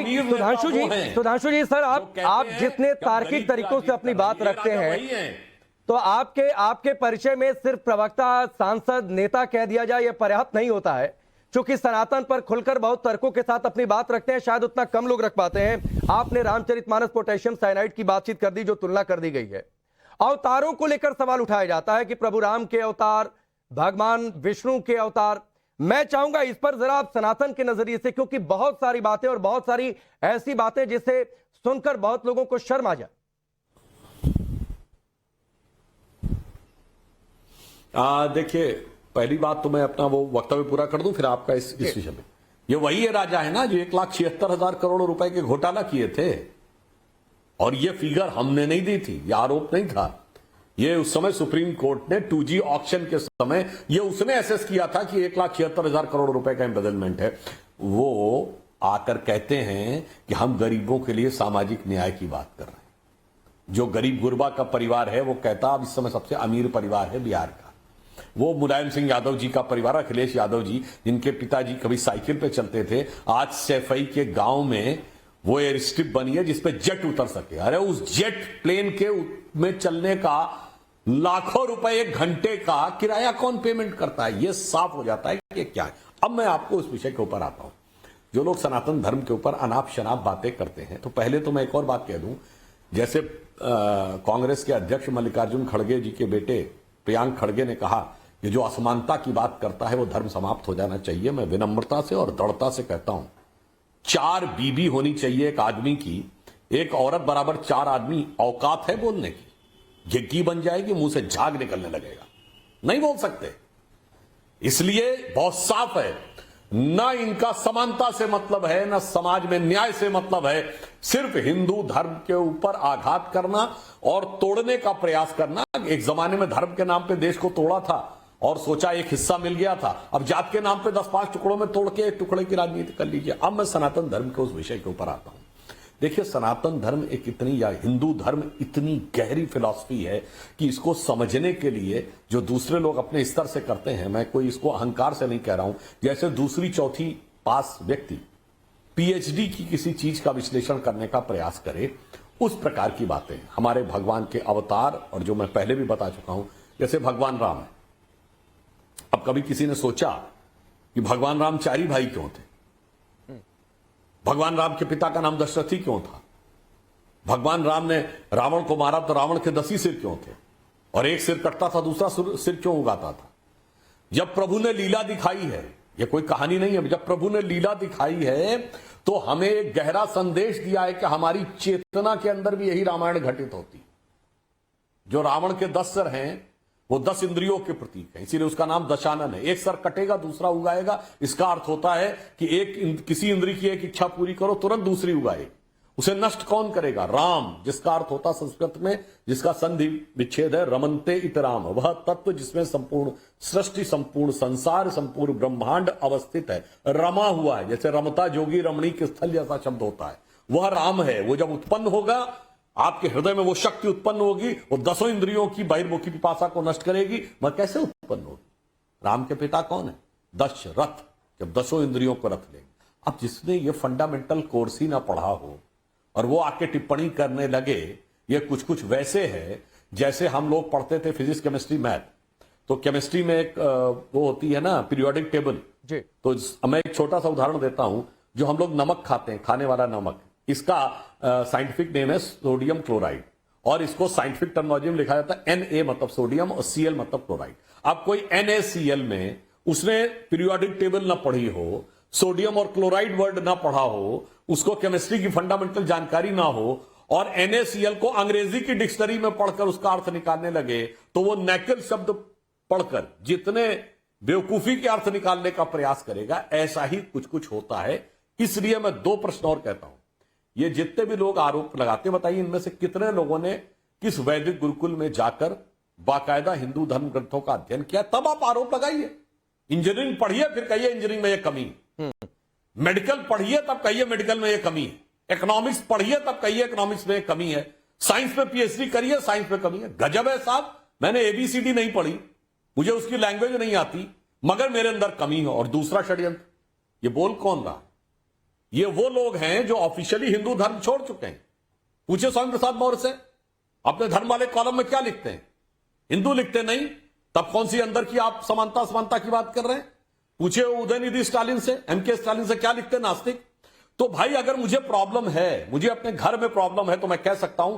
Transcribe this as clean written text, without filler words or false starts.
सुधांशु जी sir, आप जितने तार्किक तरीकों से अपनी बात रखते हैं, तो आपके परिचय में सिर्फ प्रवक्ता, सांसद, नेता कह दिया जाए यह पर्याप्त नहीं होता है। चूंकि सनातन पर खुलकर बहुत तर्कों के साथ अपनी बात रखते हैं, शायद उतना कम लोग रख पाते हैं। आपने रामचरितमानस पोटेशियम साइनाइड की बातचीत कर दी, जो तुलना कर दी गई है। अवतारों को लेकर सवाल उठाया जाता है कि प्रभु राम के अवतार, भगवान विष्णु के अवतार। मैं चाहूंगा इस पर जरा आप सनातन के नजरिए से, क्योंकि बहुत सारी बातें और बहुत सारी ऐसी बातें जिसे सुनकर बहुत लोगों को शर्म आ जाए। देखिए, पहली बात तो मैं अपना वो वक्तव्य पूरा कर दूं, फिर आपका इस विषय में। ये वही है राजा है ना जो 1,76,000 करोड़ रुपए के घोटाला किए थे, और ये फिगर हमने नहीं दी थी, ये आरोप नहीं था। ये उस समय सुप्रीम कोर्ट ने 2G ऑक्शन के समय ये उसने एसेस किया था कि 1,76,000 करोड़ रुपए का एम्बेजलमेंट है। वो आकर कहते हैं कि हम गरीबों के लिए सामाजिक न्याय की बात कर रहे हैं। जो गरीब गुरबा का परिवार है वो कहता अब इस समय सबसे अमीर परिवार है बिहार का। वो मुलायम सिंह यादव जी का परिवार, अखिलेश यादव जी, जिनके पिताजी कभी साइकिल पे चलते थे, आज सैफई के गांव में वो एयर स्ट्रिप बनी है जिसपे जेट उतर सके। अरे उस जेट प्लेन के में चलने का लाखों रुपए एक घंटे का किराया कौन पेमेंट करता है? ये साफ हो जाता है कि क्या है। अब मैं आपको उस विषय के ऊपर आता हूं। जो लोग सनातन धर्म के ऊपर अनाप शनाप बातें करते हैं, तो पहले तो मैं एक और बात कह दूं, जैसे कांग्रेस के अध्यक्ष मल्लिकार्जुन खड़गे जी के बेटे प्रियांक खड़गे ने कहा कि जो असमानता की बात करता है वो धर्म समाप्त हो जाना चाहिए। मैं विनम्रता से और दृढ़ता से कहता हूं, 4 बीबी होनी चाहिए एक आदमी की, एक औरत बराबर 4 आदमी औकात है बोलने की। गिग्गी बन जाएगी, मुंह से झाग निकलने लगेगा, नहीं बोल सकते। इसलिए बहुत साफ है, ना इनका समानता से मतलब है, ना समाज में न्याय से मतलब है। सिर्फ हिंदू धर्म के ऊपर आघात करना और तोड़ने का प्रयास करना। एक जमाने में धर्म के नाम पे देश को तोड़ा था और सोचा एक हिस्सा मिल गया था। अब जात के नाम पे 10-5 टुकड़ों में तोड़ के एक टुकड़े की राजनीति कर लीजिए। अब मैं सनातन धर्म के उस विषय के ऊपर आता हूं। देखिए, सनातन धर्म एक इतनी, या हिंदू धर्म इतनी गहरी फिलॉसफी है कि इसको समझने के लिए जो दूसरे लोग अपने स्तर से करते हैं, मैं कोई इसको अहंकार से नहीं कह रहा हूं, जैसे दूसरी चौथी पास व्यक्ति पीएचडी की किसी चीज का विश्लेषण करने का प्रयास करे, उस प्रकार की बातें हमारे भगवान के अवतार, और जो मैं पहले भी बता चुका हूं, जैसे भगवान राम है। अब कभी किसी ने सोचा कि भगवान राम 4 ही भाई क्यों थे? भगवान राम के पिता का नाम दशरथ ही क्यों था? भगवान राम ने रावण को मारा तो रावण के 10 ही सिर क्यों थे? और एक सिर कटता था, दूसरा सिर क्यों उगाता था? जब प्रभु ने लीला दिखाई है, यह कोई कहानी नहीं है, जब प्रभु ने लीला दिखाई है तो हमें एक गहरा संदेश दिया है कि हमारी चेतना के अंदर भी यही रामायण घटित होती। जो रावण के 10 सिर हैं वो 10 इंद्रियों के प्रतीक है, इसीलिए उसका नाम दशानन है। एक सर कटेगा, दूसरा उगाएगा। इसका अर्थ होता है कि किसी इंद्री की एक इच्छा पूरी करो, तुरंत दूसरी उगाएगी। उसे नष्ट कौन करेगा? राम, जिसका अर्थ होता संस्कृत में, जिसका संधि विच्छेद है रमन्ते इत राम, वह तत्व जिसमें संपूर्ण सृष्टि, संपूर्ण संसार, संपूर्ण ब्रह्मांड अवस्थित है, रमा हुआ है। जैसे रमता जोगी रमणी के स्थल जैसा शब्द होता है, वह राम है। वो जब उत्पन्न होगा, आपके हृदय में वो शक्ति उत्पन्न होगी, वो 10 इंद्रियों की बहिर्मुखी पिपासा को नष्ट करेगी। मगर कैसे उत्पन्न होगी? राम के पिता कौन है? दशरथ, जब 10 इंद्रियों को रख लेंगे। अब जिसने ये फंडामेंटल कोर्स ही ना पढ़ा हो और वो आके टिप्पणी करने लगे, ये कुछ वैसे है जैसे हम लोग पढ़ते थे फिजिक्स, केमिस्ट्री, मैथ। तो केमिस्ट्री में एक वो होती है ना पीरियोडिक टेबल जी। तो मैं एक छोटा सा उदाहरण देता हूं। जो हम लोग नमक खाते हैं, खाने वाला नमक, इसका साइंटिफिक नेम है सोडियम क्लोराइड, और इसको साइंटिफिक टर्मिनोलॉजी में लिखा जाता है Na मतलब सोडियम और Cl मतलब क्लोराइड। अब कोई NaCl में उसने पीरियोडिक टेबल ना पढ़ी हो, सोडियम और क्लोराइड वर्ड ना पढ़ा हो, उसको केमिस्ट्री की फंडामेंटल जानकारी ना हो, और NaCl को अंग्रेजी की डिक्शनरी में पढ़कर उसका अर्थ निकालने लगे, तो वो नैकल शब्द पढ़कर जितने बेवकूफी के अर्थ निकालने का प्रयास करेगा, ऐसा ही कुछ होता है। इसलिए मैं 2 प्रश्न और कहता हूं। ये जितने भी लोग आरोप लगाते, बताइए इनमें से कितने लोगों ने किस वैदिक गुरुकुल में जाकर बाकायदा हिंदू धर्म ग्रंथों का अध्ययन किया? तब आप आरोप लगाइए। इंजीनियरिंग पढ़िए, फिर कहिए इंजीनियरिंग में यह कमी है। मेडिकल पढ़िए, तब कहिए मेडिकल में यह कमी है। इकोनॉमिक्स पढ़िए, तब कहिए इकोनॉमिक्स में कमी है। साइंस में पीएचडी करिए, साइंस में कमी है। गजब है साहब, मैंने ABCD नहीं पढ़ी, मुझे उसकी लैंग्वेज नहीं आती, मगर मेरे अंदर कमी है। और दूसरा षड्यंत्र, ये बोल कौन रहा? ये वो लोग हैं जो ऑफिशियली हिंदू धर्म छोड़ चुके हैं। पूछे स्वामी प्रसाद मौर्य से, अपने धर्म वाले कॉलम में क्या लिखते हैं? हिंदू लिखते नहीं, तब कौन सी अंदर की आप समानता की बात कर रहे हैं? पूछे उदयनिधि स्टालिन से, एमके स्टालिन से, क्या लिखते हैं नास्तिक? तो भाई अगर मुझे प्रॉब्लम है, मुझे अपने घर में प्रॉब्लम है, तो मैं कह सकता हूं